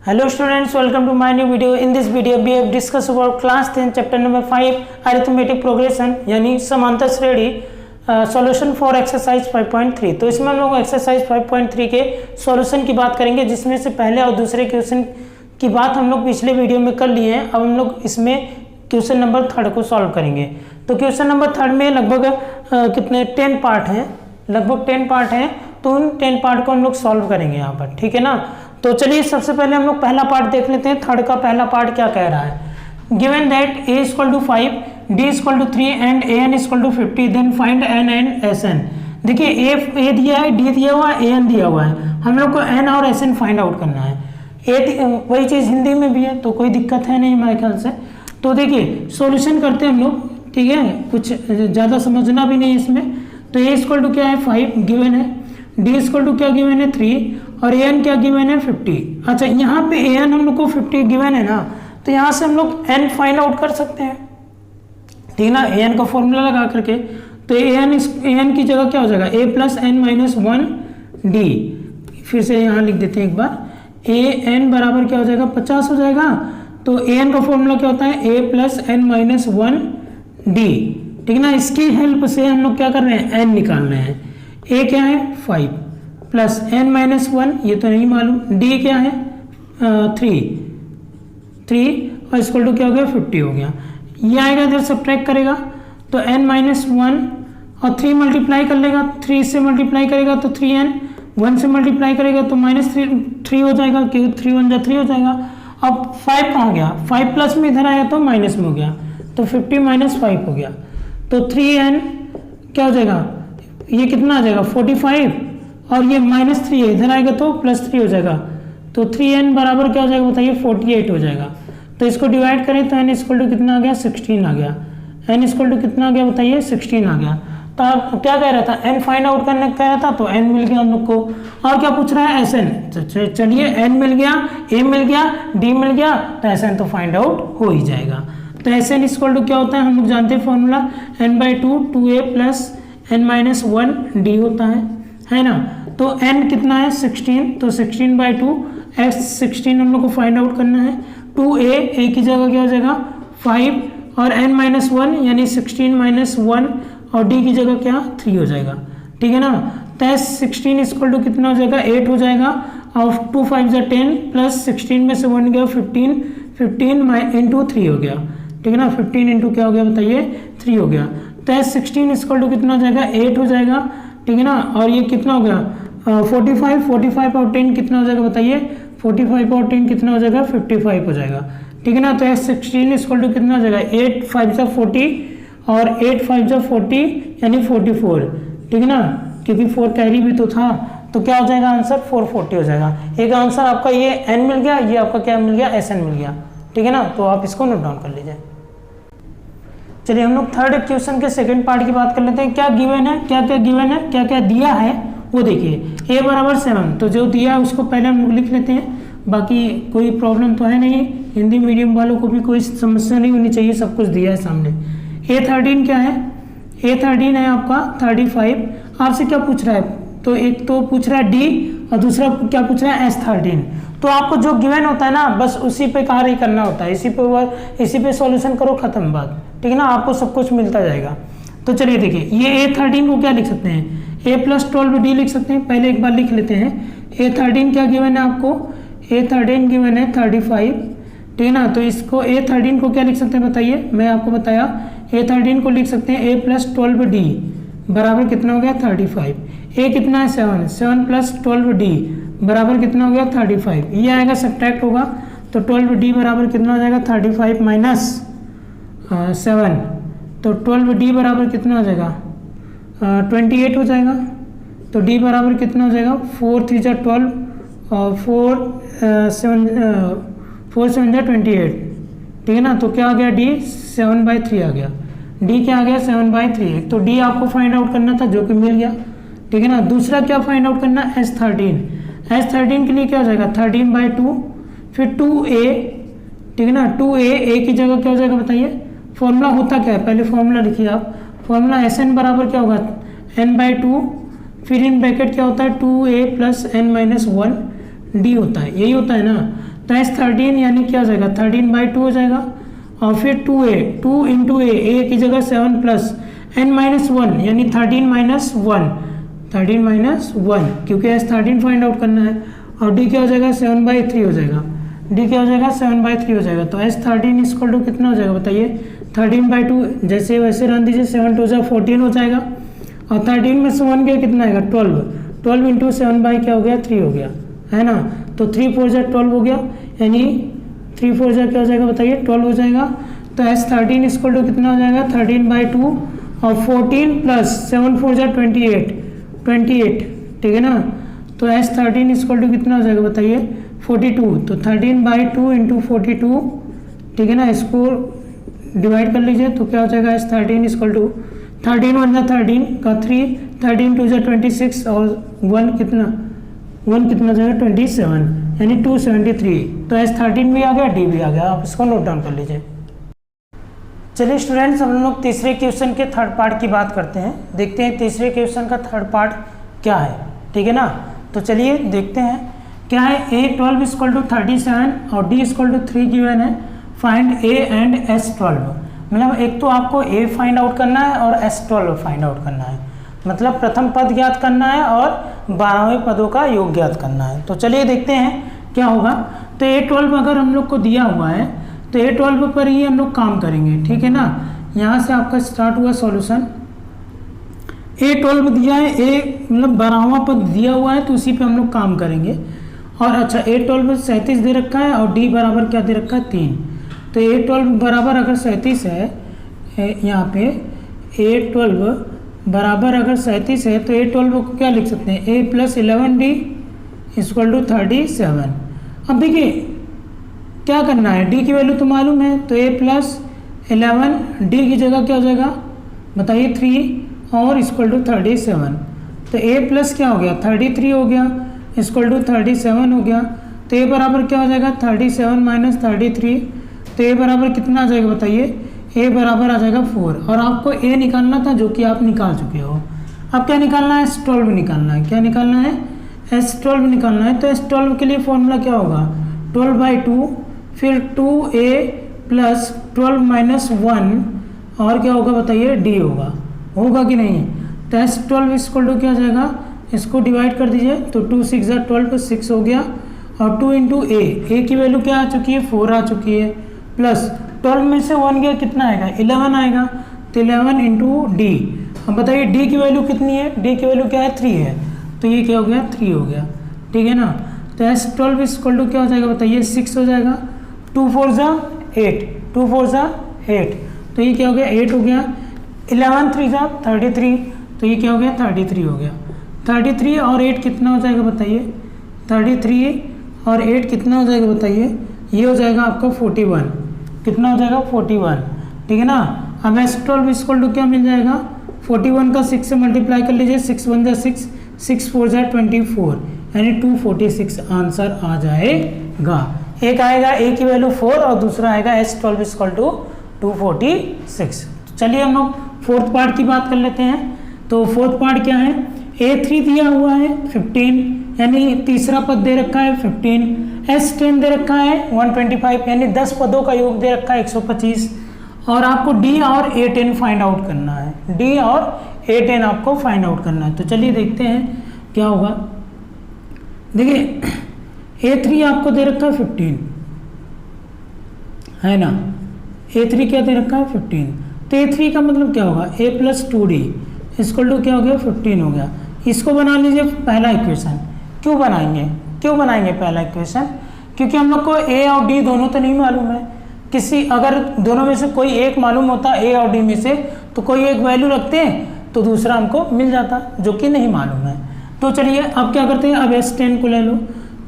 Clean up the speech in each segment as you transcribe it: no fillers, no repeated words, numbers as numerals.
Hello students, welcome to my new video. In this video we have discussed about class 10 chapter number 5 arithmetic progression यानी समांतर श्रेणी solution for exercise 5.3। तो इसमें हम लोग exercise 5.3 के सॉल्यूशन की बात करेंगे, जिसमें से पहले और दूसरे क्वेश्चन की बात हम लोग पिछले वीडियो में कर लिए हैं। अब हम लोग इसमें क्वेश्चन नंबर 3 को सॉल्व करेंगे। तो क्वेश्चन नंबर 3 में लगभग कितने 10 पार्ट हैं, लगभग 10 पार्ट हैं। तो उन 10 पार्ट को हम लोग सॉल्व करेंगे यहाँ पर, ठीक है ना। तो चलिए सबसे पहले हम लोग पहला पार्ट देख लेते हैं। 3 का पहला पार्ट क्या कह रहा है, given that a = 5, d = 3 and an = 50, then find n and sn। देखिए a दिया है, d दिया हुआ है, an दिया हुआ है, हम लोग को n और sn फाइंड आउट करना है। वही चीज़ हिंदी में भी है, तो कोई दिक्कत है नहीं हमारे ख्याल से। तो देखिए सॉल्यूशन करते हैं हम लोग, ठीक है, कुछ ज़्यादा समझना भी नहीं इसमें। तो a = क्या है 5 गिवन है, d = क्या गिवन है 3 और an क्या गिवन है 50। अच्छा यहाँ पे an हम लोग को 50 गिवन है ना, तो यहाँ से हम लोग n फाइंड आउट कर सकते हैं, ठीक है ना, an का फॉर्मूला लगा करके। तो an की जगह क्या हो जाएगा a + n - 1 d। फिर से यहाँ लिख देते हैं एक बार, an बराबर क्या हो जाएगा 50 हो जाएगा। तो an का फॉर्मूला क्या होता है a + n - 1 d, ठीक है ना। इसकी हेल्प से हम लोग क्या कर रहे हैं n निकाल रहे हैं। a क्या है 5 + n - 1, ये तो नहीं मालूम। d क्या है 3 और इसको क्या हो गया 50 हो गया। ये आएगा इधर सब्ट्रैक्ट करेगा तो n - 1 और 3 मल्टीप्लाई कर लेगा, 3 से मल्टीप्लाई करेगा तो 3n, 1 से मल्टीप्लाई करेगा तो -3 हो जाएगा, क्योंकि 3 × 1 = 3 हो जाएगा। अब 5 कहाँ गया, 5 प्लस में इधर आया तो माइनस में हो गया, तो 50 - 5 हो गया। तो 3n क्या हो जाएगा, ये कितना आ जाएगा 45 और ये -3 है, इधर आएगा तो +3 हो जाएगा। तो 3n बराबर क्या हो जाएगा बताइए 48 हो जाएगा। तो इसको डिवाइड करें तो n = कितना आ गया 16 आ गया। n = कितना आ गया बताइए 16 आ गया। तो आप क्या कह रहा था, n फाइंड आउट करने कह रहा था, तो n मिल गया हम लोग को। और क्या पूछ रहा है sn, तो चलिए n मिल गया, a मिल गया, d मिल गया, तो sn तो फाइंड आउट हो ही जाएगा। तो sn = क्या होता है, हम लोग जानते हैं formula n/2 2a + n - 1 d होता है ना। तो n कितना है 16, तो 16/2 16 हम लोग को फाइंड आउट करना है। 2a की जगह क्या हो जाएगा 5 और n - 1 यानी 16 - 1 और d की जगह क्या 3 हो जाएगा, ठीक है ना। तो 16 = कितना हो जाएगा 8 हो जाएगा और 2 × 5 = 10 प्लस 16 में से 1 गया 15 × 3 हो गया, ठीक है ना। 15 × क्या हो गया बताइए 3 हो गया। तो 16 = कितना हो जाएगा 8 हो जाएगा, ठीक है ना। और ये कितना हो गया 45 और 10 कितना हो जाएगा बताइए 45 और 10 कितना हो जाएगा 55 हो जाएगा, ठीक है ना। तो 16 = कितना हो जाएगा 8 × 5 = 40 और 8 × 5 = 40 यानी 44, ठीक है ना, क्योंकि 4 कैरी भी तो था। तो क्या हो जाएगा आंसर 440 हो जाएगा। एक आंसर आपका ये n मिल गया, ये आपका क्या मिल गया sn मिल गया, ठीक है ना। तो आप इसको नोट डाउन कर लीजिए। चलिए हम लोग 3rd क्वेश्चन के सेकंड पार्ट की बात कर लेते हैं। क्या गिवन है, क्या क्या गिवन है, क्या क्या दिया है वो देखिए। a = 7, तो जो दिया है उसको पहले हम लोग लिख लेते हैं, बाकी कोई प्रॉब्लम तो है नहीं, हिंदी मीडियम वालों को भी कोई समस्या नहीं होनी चाहिए, सब कुछ दिया है सामने। a13 क्या है, a13 है आपका 35। आपसे क्या पूछ रहा है, तो एक तो पूछ रहा है d और दूसरा क्या पूछ रहा है s13। तो आपको जो गिवन होता है ना बस उसी पे कार्य करना होता है, इसी पे सॉल्यूशन करो, खत्म बात, ठीक है ना, आपको सब कुछ मिलता जाएगा। तो चलिए देखिए ये a13 को क्या लिख सकते हैं a + 12d लिख सकते हैं। पहले एक बार लिख लेते हैं a13 क्या गिवन है आपको, a13 गिवन है 35, ठीक है ना। तो इसको a13 को क्या लिख सकते हैं बताइए, मैं आपको बताया a13 को लिख सकते हैं a + 12d बराबर कितना हो गया 35। a कितना है 7 + 12d बराबर कितना हो गया 35। ये आएगा सब्ट्रैक्ट होगा तो 12d बराबर कितना हो जाएगा 35 - 7, तो 12d बराबर कितना हो जाएगा 28 हो जाएगा। तो d बराबर कितना हो जाएगा 4 × 3 = 12 और 4 7 = 28, ठीक है ना। तो क्या आ गया d 7/3 आ गया, d क्या आ गया 7/3। तो d आपको फाइंड आउट करना था जो कि मिल गया, ठीक है ना। दूसरा क्या फाइंड आउट करना s13 के लिए क्या हो जाएगा 13/2 फिर 2a, ठीक है ना। 2a की जगह क्या हो जाएगा बताइए, फॉर्मूला होता क्या है पहले फॉर्मूला लिखिए आप। फॉर्मूला sn बराबर क्या होगा n/2 फिर इन ब्रैकेट क्या होता है 2a + n - 1 d होता है, यही होता है ना। तो एस 13 यानी क्या हो जाएगा 13/2 हो जाएगा। और फिर 2a 2 इंटू ए की जगह 7 प्लस n-1 यानी 13-1 क्योंकि एस 13 फाइंड आउट करना है। और डी क्या हो जाएगा 7/3 हो जाएगा। डी क्या हो जाएगा 7/3 हो जाएगा। तो एस 13 इक्वल टू कितना हो जाएगा बताइए 13/2 जैसे वैसे रन दीजिए 7 2 14 हो जाएगा। और 13 में से 1 गया कितना आएगा 12 इंटू 7 क्या हो गया 3 हो गया है ना। तो 3 4 12 हो गया यानी 3 4 क्या हो जाएगा बताइए 12 हो जाएगा। तो एस 13 इक्वल टू कितना हो जाएगा 13/2 और 14 प्लस 7 4 28 ठीक है ना। तो एस 13 इक्वल टू कितना हो जाएगा बताइए 42। तो 13/2 इंटू 42 ठीक है ना, इसको डिवाइड कर लीजिए तो क्या हो जाएगा एस 13 इक्वल टू 13 1 13 का 3 13 2 26 और 1 कितना हो जाएगा 27 यानी 273। तो एस 13 भी आ गया डी भी आ गया, आप इसको नोट डाउन कर लीजिए। चलिए स्टूडेंट्स हम लोग तीसरे क्वेश्चन के थर्ड पार्ट की बात करते हैं। देखते हैं तीसरे क्वेश्चन का थर्ड पार्ट क्या है, ठीक है ना। तो चलिए देखते हैं क्या है। A12 इक्वल टू 37 और D इक्वल टू 3 गिवन है। Find A and S12। मतलब एक तो आपको A फाइंड आउट करना है और S12 फाइंड आउट करना है, मतलब प्रथम पद ज्ञात करना है और 12वें पदों का योग ज्ञात करना है। तो चलिए देखते हैं क्या होगा। तो A12 अगर हम लोग को दिया हुआ है तो A12 पर ही हम लोग काम करेंगे, ठीक है ना। यहाँ से आपका स्टार्ट हुआ सॉल्यूशन। A12 दिया है, A मतलब 12वां पद दिया हुआ है तो उसी पे हम लोग काम करेंगे। और अच्छा A12 37 दे रखा है और D बराबर क्या दे रखा है 3। तो A12 बराबर अगर 37 है, यहाँ पे A12 बराबर अगर 37 है तो A12 को क्या लिख सकते हैं A + 11D इक्वल टू 37। अब देखिए क्या करना है, D की वैल्यू तो मालूम है तो A + 11 D की जगह क्या हो जाएगा बताइए 3 और इक्वल टू 37। तो A प्लस क्या हो गया 33 हो गया इक्वल टू 37 हो गया। तो A बराबर क्या हो जाएगा 37 माइनस 33। तो A बराबर कितना आ जाएगा बताइए, A बराबर आ जाएगा 4। और आपको A निकालना था जो कि आप निकाल चुके हो। अब क्या निकालना है S12 निकालना है। क्या निकालना है S12 निकालना है। तो S12 के लिए फॉर्मूला क्या होगा 12/2 फिर 2A प्लस 12 माइनस 1 और क्या होगा बताइए D होगा कि नहीं। तो S12 इक्वल टू क्या हो जाएगा, इसको डिवाइड कर दीजिए तो 2 6 12 6 हो गया। और 2 इंटू A की वैल्यू क्या आ चुकी है 4 आ चुकी है, प्लस 12 में से 1 गया कितना आएगा 11 आएगा। तो 11 इंटू D। अब बताइए D की वैल्यू कितनी है, D की वैल्यू क्या है 3 है। तो ये क्या हो गया 3 हो गया, ठीक है ना। तो S12 इक्वल टू क्या हो जाएगा बताइए 6 हो जाएगा। 2 4 8 2 4 8 तो ये क्या हो गया 8 हो गया। 11 3 33 तो ये क्या हो गया 33 हो गया। 33 और 8 कितना हो जाएगा बताइए 33 और 8 कितना हो जाएगा बताइए, ये हो जाएगा आपका 41। कितना हो जाएगा 41, ठीक है ना। अब S12 इक्वल टू क्या मिल जाएगा 41 का 6 से मल्टीप्लाई कर लीजिए 6 1 6 6 4 24 यानी 246 आंसर आ जाएगा। एक आएगा A की वैल्यू 4 और दूसरा आएगा S12 इक्वल टू 246। चलिए हम लोग फोर्थ पार्ट की बात कर लेते हैं। तो फोर्थ पार्ट क्या है, A3 दिया हुआ है 15 यानी तीसरा पद दे रखा है 15, S10 दे रखा है 125 यानी 10 पदों का योग दे रखा है 125 और आपको D और A10 फाइंड आउट करना है। D और A10 आपको फाइंड आउट करना है। तो चलिए देखते हैं क्या होगा। देखिए A3 आपको दे रखा है 15 है ना, A3 क्या दे रखा है 15। तो A3 का मतलब क्या होगा A + 2D इक्वल टू क्या हो गया 15 हो गया। इसको बना लीजिए पहला इक्वेशन। क्यों बनाएंगे पहला इक्वेशन, क्योंकि हम लोग को A और D दोनों तो नहीं मालूम है। अगर दोनों में से कोई एक मालूम होता A और D में से तो कोई एक वैल्यू रखते हैं तो दूसरा हमको मिल जाता, जो कि नहीं मालूम है। तो चलिए अब क्या करते हैं, अब S10 को ले लो।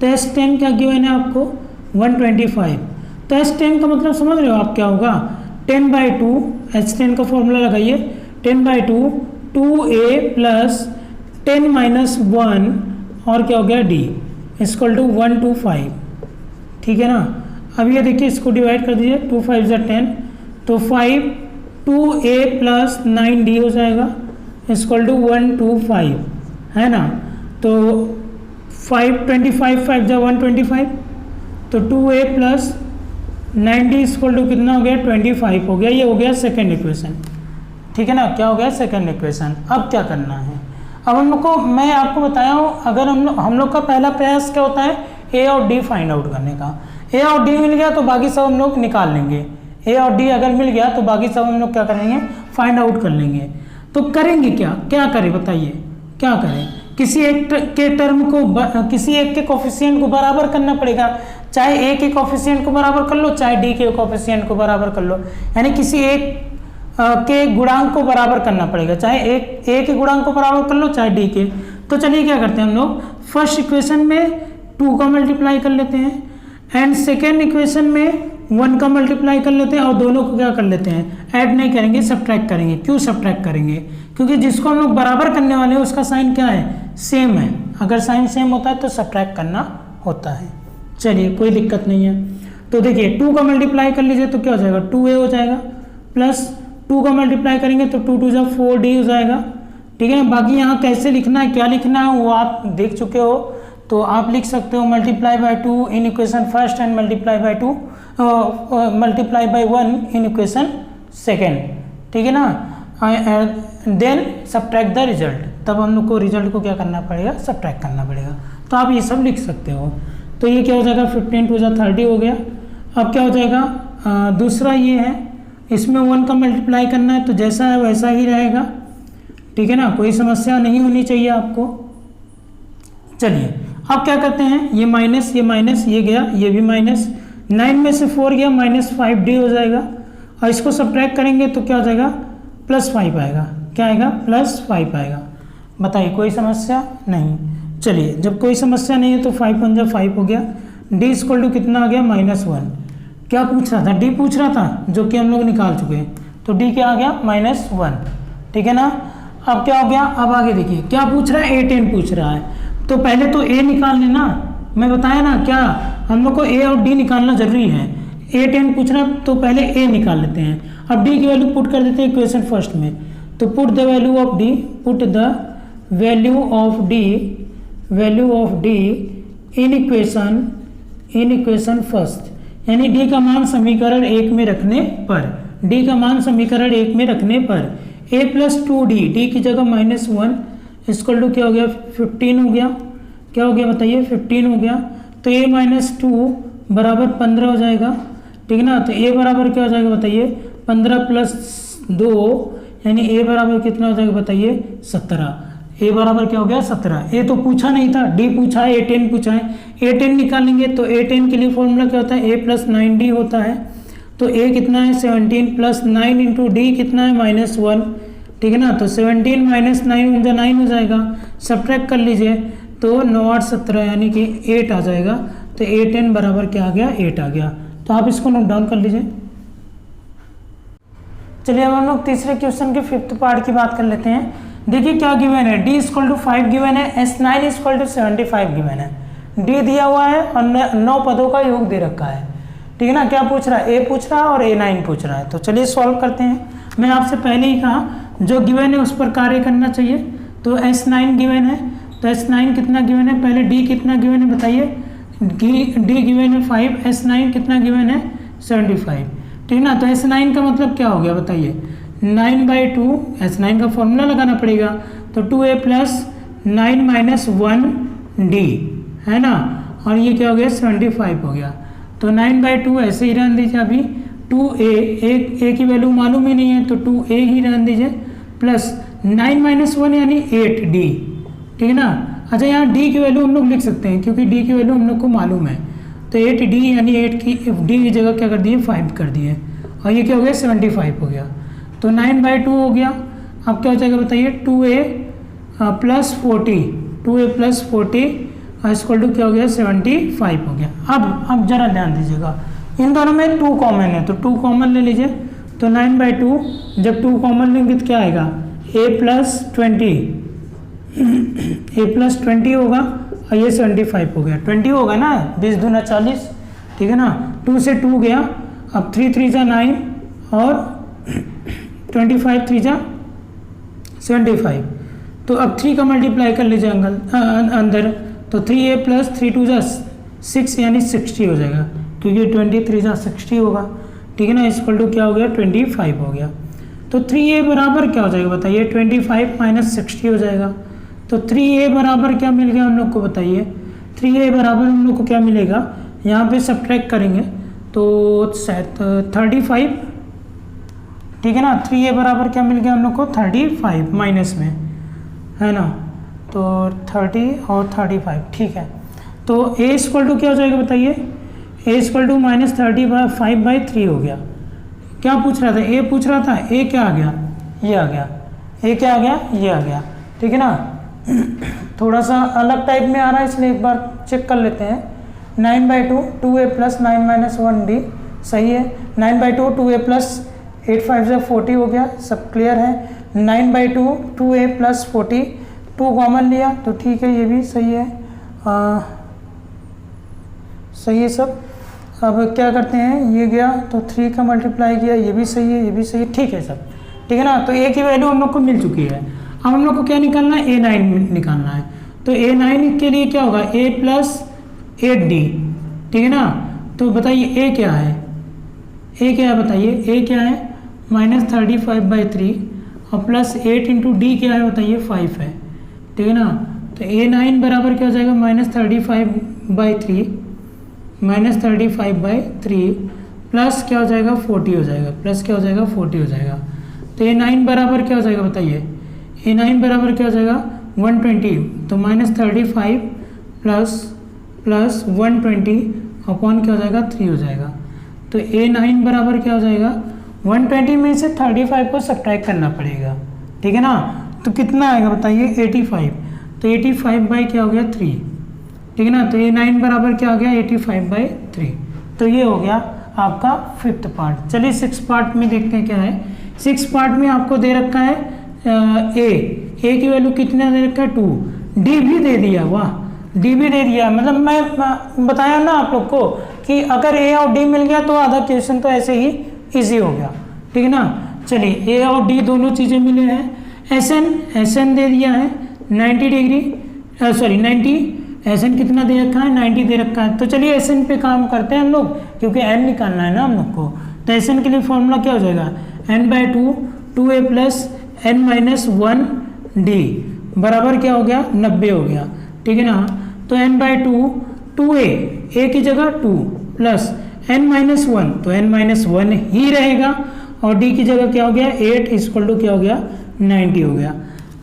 तो S10 क्या गिवन है आपको 125। तो S10 का मतलब समझ रहे हो आप क्या होगा 10/2 S10 का फॉर्मूला लगाइए 10/2 2A प्लस 10 माइनस 1 और क्या हो गया D इक्वल टू 125, ठीक है ना। अब ये देखिए इसको डिवाइड कर दीजिए 2 5 10 तो 5 2A प्लस 9D हो जाएगा इक्वल टू 125 है ना। तो 5 25 5 125 तो 2a plus 9d equal to कितना हो गया 25 हो गया। ये हो गया सेकेंड इक्वेशन, ठीक है ना, क्या हो गया सेकेंड इक्वेशन। अब क्या करना है, अब हम लोग को मैं आपको बताया हूँ, अगर हम लोग का पहला प्रयास क्या होता है ए और डी फाइंड आउट करने का। ए और डी मिल गया तो बाकी सब हम लोग निकाल लेंगे। ए और डी अगर मिल गया तो बाकी सब हम लोग क्या करेंगे फाइंड आउट कर लेंगे। तो करेंगे क्या करें बताइए, क्या करें, किसी एक के टर्म को किसी एक के कोफिशिएंट को बराबर करना पड़ेगा। चाहे ए के कोफिशिएंट को बराबर कर लो, चाहे डी के कोफिशिएंट को बराबर कर लो, यानी किसी एक के गुणांक को बराबर करना पड़ेगा। चाहे एक ए के गुणांक को बराबर कर लो, चाहे डी के। तो चलिए क्या करते हैं हम लोग, फर्स्ट इक्वेशन में 2 का मल्टीप्लाई कर लेते हैं एंड सेकेंड इक्वेशन में 1 का मल्टीप्लाई कर लेते हैं और दोनों को क्या कर लेते हैं ऐड नहीं करेंगे, सब्ट्रैक्ट करेंगे। क्यों सब्ट्रैक्ट करेंगे, क्योंकि जिसको हम लोग बराबर करने वाले हैं उसका साइन क्या है सेम है। अगर साइन सेम होता है तो सब्ट्रैक्ट करना होता है। चलिए कोई दिक्कत नहीं है। तो देखिए 2 का मल्टीप्लाई कर लीजिए तो क्या हो जाएगा 2a हो जाएगा, प्लस 2 का मल्टीप्लाई करेंगे तो 2 2 4d हो जाएगा, ठीक है ना। बाकी यहाँ कैसे लिखना है क्या लिखना है वो आप देख चुके हो, तो आप लिख सकते हो multiply by 2 in equation first and multiply by 1 in equation second, ठीक है ना। देन सब्ट्रैक्ट द रिजल्ट, तब हम लोग को रिजल्ट को क्या करना पड़ेगा सब्ट्रैक्ट करना पड़ेगा। तो आप ये सब लिख सकते हो। तो ये क्या हो जाएगा 15 2 30 हो गया। अब क्या हो जाएगा दूसरा ये है, इसमें 1 का मल्टीप्लाई करना है तो जैसा है वैसा ही रहेगा, ठीक है ना, कोई समस्या नहीं होनी चाहिए आपको। चलिए अब क्या करते हैं, ये माइनस ये गया, ये भी माइनस, 9 में से 4 गया -5d हो जाएगा और इसको सब्ट्रैक्ट करेंगे तो क्या हो जाएगा +5 आएगा। क्या आएगा +5 आएगा। बताइए कोई समस्या नहीं। चलिए जब कोई समस्या नहीं है तो 5 × 5 हो गया। d इक्वल टू कितना आ गया -1। क्या पूछ रहा था d पूछ रहा था, जो कि हम लोग निकाल चुके हैं। तो d क्या आ गया -1, ठीक है ना। अब क्या हो गया, अब आगे देखिए क्या पूछ रहा है a10 पूछ रहा है। तो पहले तो a निकाल लेना, मैं बताया ना क्या हम लोग को a और d निकालना जरूरी है। a10 पूछ रहा है तो पहले a निकाल लेते हैं। अब d की वैल्यू पुट कर देते हैं इक्वेशन फर्स्ट में। तो put the value of d, put the value of d in equation first, यानी d का मान समीकरण 1 में रखने पर, d का मान समीकरण 1 में रखने पर a + 2d, d की जगह -1 इक्वल टू क्या हो गया 15 हो गया। क्या हो गया बताइए 15 हो गया। तो a - 2 बराबर 15 हो जाएगा, ठीक है ना। तो a बराबर क्या हो जाएगा बताइए 15 + 2, यानी a बराबर कितना हो जाएगा बताइए 17। a बराबर क्या हो गया 17। a तो पूछा नहीं था, d पूछा है, a10 पूछा है। a10 निकालेंगे तो a10 के लिए फॉर्मूला क्या होता है a + 9d होता है। तो a कितना है 17 + 9 × d कितना है -1, ठीक है ना। तो 17 - 9 × 9 हो जाएगा, सब्ट्रैक्ट कर लीजिए तो 9 8 17 यानी कि 8 आ जाएगा। तो a10 बराबर क्या आ गया 8 आ गया। तो आप इसको नोट डाउन कर लीजिए। चलिए अब हम लोग तीसरे क्वेश्चन के 5th पार्ट की बात कर लेते हैं। देखिए क्या गिवन है, d = 5 गिवन है, s9 = 75 गिवन है। d दिया हुआ है और 9 पदों का योग दे रखा है, ठीक है ना। क्या पूछ रहा है a पूछ रहा है और a9 पूछ रहा है। तो चलिए सॉल्व करते हैं। मैं आपसे पहले ही कहा जो गिवन है उस पर कार्य करना चाहिए। तो s9 गिवन है, तो s9 कितना गिवन है, पहले d कितना गिवन है बताइए। d गिवन है 5, s9 कितना गिवन है 75, ठीक है ना। तो s9 का मतलब क्या हो गया बताइए 9/2, s9 का फॉर्मूला लगाना पड़ेगा। तो 2a + 9 - 1d है ना, और ये क्या हो गया 75 हो गया। तो 9/2 ऐसे ही रहने दीजिए। अभी 2a, a की वैल्यू मालूम ही नहीं है तो 2a ही रहने दीजिए, प्लस 9 - 1 यानी 8d, ठीक है ना। अच्छा यहाँ d की वैल्यू हम लोग लिख सकते हैं क्योंकि d की वैल्यू हम लोग को मालूम है। तो 8d यानी 8 की d की जगह क्या कर दिए 5 कर दिए, और ये क्या हो गया 75 हो गया। तो 9/2 हो गया। अब क्या हो जाएगा बताइए 2a + 40, 2a + 40 इक्वल टू क्या हो गया 75 हो गया। अब जरा ध्यान दीजिएगा, इन दोनों में 2 कॉमन है तो 2 कॉमन ले लीजिए। तो 9/2 जब 2 कॉमन लेंगे तो क्या आएगा a + 20 होगा और ये 75 हो गया। 20 होगा ना, 20 दूना 40, ठीक है ना। 2 से 2 गया, अब 3 3 जा 9 और 25 3 जा 75। तो अब 3 का मल्टीप्लाई कर लीजिए अंदर। तो 3a + 3 2 जा 6 यानी 60 हो जाएगा, क्योंकि 23 जा 60 होगा, ठीक है ना। इक्वल टू क्या हो गया 25 हो गया। तो 3a बराबर क्या हो जाएगा बताइए, 25 माइनस 60 हो जाएगा। तो 3a बराबर क्या मिल गया हम लोग को बताइए, 3a बराबर हम लोग को क्या मिलेगा, यहाँ पे सब्ट्रैक्ट करेंगे तो शायद 35, ठीक है ना। 3a बराबर क्या मिल गया हम लोग को 35 माइनस में, है ना, तो 30 और 35, ठीक है। तो a इक्वल टू क्या हो जाएगा बताइए, a इक्वल टू माइनस 35/3 हो गया। क्या पूछ रहा था, a पूछ रहा था, a क्या आ गया, ये आ गया, a क्या आ गया, ये आ गया, ठीक है ना। थोड़ा सा अलग टाइप में आ रहा है इसलिए एक बार चेक कर लेते हैं। 9/2 2a प्लस 9 माइनस 1d, सही है। 9/2 2a प्लस 8 5 से 40 हो गया, सब क्लियर है। 9/2 2a प्लस 40, 2 कॉमन लिया तो ठीक है, ये भी सही है, सही है सब। अब क्या करते हैं, ये गया तो 3 का मल्टीप्लाई किया, ये भी सही है, ये भी सही है, ठीक है सब, ठीक है ना। तो a की वैल्यू हम लोग को मिल चुकी है। अब हम लोग को क्या निकालना है, a9 निकालना है। तो a9 के लिए क्या होगा, a प्लस 8d, ठीक है ना। तो बताइए a क्या है, a क्या है बताइए, a क्या है माइनस 35/3 और प्लस 8 इंटू डी क्या है बताइए 5 है, ठीक है ना। तो a9 बराबर क्या हो जाएगा माइनस 35/3 प्लस क्या हो जाएगा 40 हो जाएगा, प्लस क्या हो जाएगा 40 हो जाएगा। तो a9 बराबर क्या हो जाएगा बताइए, a9 बराबर क्या हो जाएगा 120, तो माइनस 35 प्लस 120 अपॉन क्या हो जाएगा 3 हो जाएगा। तो a9 बराबर क्या हो जाएगा 120 में से 35 को सब्ट्रैक्ट करना पड़ेगा, ठीक है ना। तो कितना आएगा बताइए 85, तो 85 बाई क्या हो गया 3, ठीक है ना। तो a9 बराबर क्या हो गया 85/3। तो ये हो गया आपका 5th पार्ट। चलिए 6th पार्ट में देखते हैं क्या है। 6th पार्ट में आपको दे रखा है a की वैल्यू कितना दे रखा है 2, d भी दे दिया, वाह d भी दे दिया। मतलब मैं बताया ना आप लोग को कि अगर a और d मिल गया तो आधा क्वेश्चन तो ऐसे ही इजी हो गया, ठीक है ना। चलिए a और d दोनों चीज़ें मिले हैं। SN दे दिया है 90 डिग्री, सॉरी 90, SN कितना दे रखा है 90 दे रखा है। तो चलिए SN पे काम करते हैं हम लोग, क्योंकि n निकालना है ना हम लोग को। तो SN के लिए फॉर्मूला क्या हो जाएगा, n/2 2a plus n minus 1d बराबर क्या हो गया 90 हो गया, ठीक है ना। तो n/2 2a की जगह 2 प्लस n माइनस 1, तो n माइनस 1 ही रहेगा, और d की जगह क्या हो गया 8 इक्वल टू क्या हो गया 90 हो गया,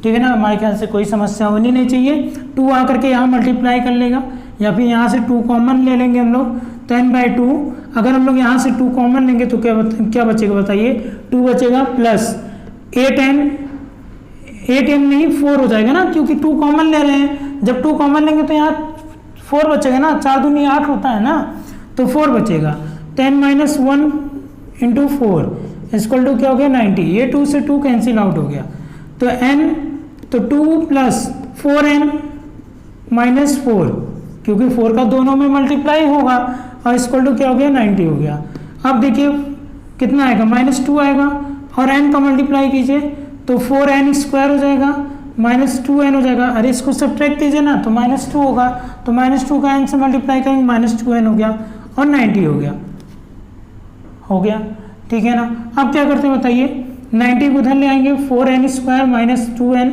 ठीक है ना। हमारे ख्याल से कोई समस्या होनी नहीं चाहिए। 2 आकर के यहाँ मल्टीप्लाई कर लेगा, या फिर यहाँ से 2 कॉमन ले लेंगे हम लोग। तो n/2 अगर हम लोग यहाँ से 2 कॉमन लेंगे तो क्या बचेगा बताइए, 2 बचेगा प्लस 8n नहीं 4 हो जाएगा ना, क्योंकि 2 कॉमन ले रहे हैं। जब 2 कॉमन लेंगे तो यहाँ 4 बचेगा ना, 4 दूनी 8 होता है ना, तो 4 बचेगा। तो n minus 1 into 4 equal to क्या हो गया 90। ये 2 से 2 कैंसिल आउट हो गया, तो n तो 2 प्लस 4n माइनस 4, क्योंकि 4 का दोनों में मल्टीप्लाई होगा, और इक्वल टू क्या हो गया 90 हो गया। अब देखिए कितना आएगा -2 आएगा, और n का मल्टीप्लाई कीजिए तो 4n स्क्वायर हो जाएगा माइनस 2n हो जाएगा। अरे इसको सब्ट्रैक्ट कीजिए ना तो -2 होगा, तो -2 का n से मल्टीप्लाई करेंगे -2n हो गया, और 90 हो गया, ठीक है ना। अब क्या करते हैं बताइए, 90 को उधर ले आएंगे, 4n square minus 2n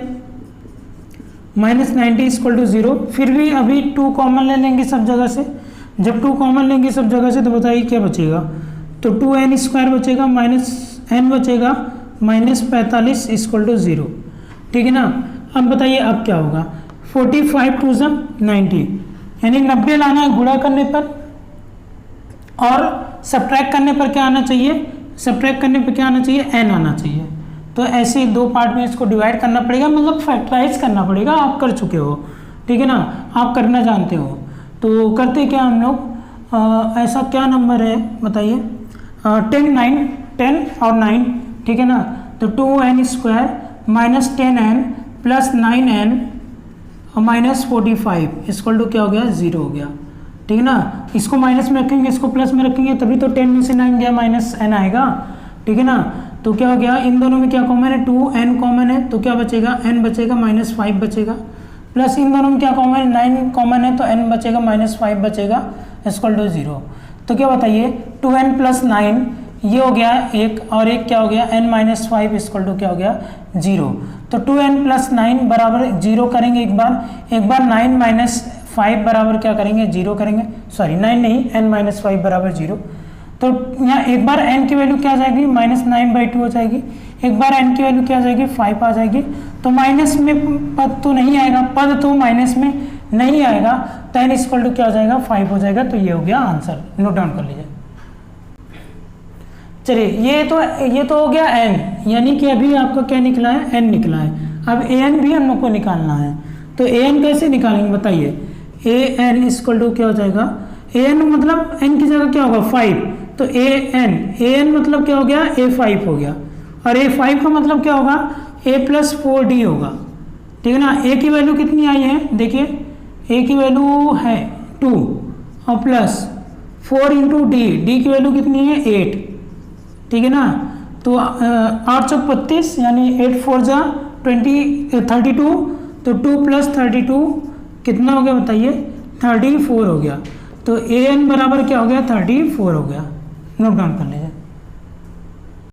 minus 90 equal to 0। फिर भी अभी 2 कॉमन ले लेंगे सब जगह से। जब 2 कॉमन लेंगे सब जगह से तो बताइए क्या बचेगा, तो 2n स्क्वायर बचेगा माइनस n बचेगा माइनस 45 इक्वल टू 0, ठीक है ना। अब बताइए अब क्या होगा, 45 टू 90, यानी 90 लाना है गुणा करने पर, और सब्ट्रैक्ट करने पर क्या आना चाहिए, सब्ट्रैक्ट करने पर क्या आना चाहिए n आना चाहिए। तो ऐसे 2 पार्ट में इसको डिवाइड करना पड़ेगा, मतलब फैक्टराइज करना पड़ेगा। आप कर चुके हो, ठीक है ना, आप करना जानते हो। तो करते क्या हम लोग, ऐसा क्या नंबर है बताइए, 10 और 9, ठीक है ना। तो 2n square minus 10n plus 9n और माइनस 45 इक्वल टू क्या हो गया 0 हो गया, ठीक है ना। इसको माइनस में रखेंगे, इसको प्लस में रखेंगे, तभी तो 10 में से 9 गया माइनस n आएगा, ठीक है ना। तो क्या हो गया, इन दोनों में क्या कॉमन है 2n कॉमन है, तो क्या बचेगा n बचेगा -5 बचेगा। प्लस इन दोनों में क्या कॉमन है, 9 कॉमन है तो n बचेगा -5 बचेगा इक्वल टू 0। तो क्या बताइए 2n + 9 ये हो गया एक, और एक क्या हो गया n - 5 इक्वल टू क्या हो गया 0। तो 2n + 9 बराबर 0 करेंगे एक बार 9 - 5 बराबर क्या करेंगे 0 करेंगे, सॉरी 9 नहीं n - 5 बराबर 0। तो यहाँ एक बार n की वैल्यू क्या आ जाएगी -9/2 हो जाएगी, एक बार n की वैल्यू क्या आ जाएगी 5 आ जाएगी। तो माइनस में पद तो नहीं आएगा, पद तो माइनस में नहीं आएगा, तो n इक्वल टू क्या हो जाएगा 5 हो जाएगा। तो ये हो गया आंसर, नोट डाउन कर लीजिए। चलिए ये तो हो गया n, यानी कि अभी आपका क्या निकला है n निकला है। अब an भी हम लोग को निकालना है, तो an कैसे निकालेंगे बताइए। an इक्वल टू क्या हो जाएगा, an मतलब n की जगह क्या होगा 5, तो an मतलब क्या हो गया a5 हो गया, और a5 का मतलब क्या होगा a + 4d होगा, ठीक है ना। a की वैल्यू कितनी आई है देखिए, a की वैल्यू है 2 और प्लस 4 × d की वैल्यू कितनी है 8, ठीक है ना। तो 8 चौक 32 यानी 8 4 जा 32, तो 2 + 32 कितना हो गया बताइए 34 हो गया। तो an बराबर क्या हो गया 34 हो गया, नोट डाउन कर लीजिए।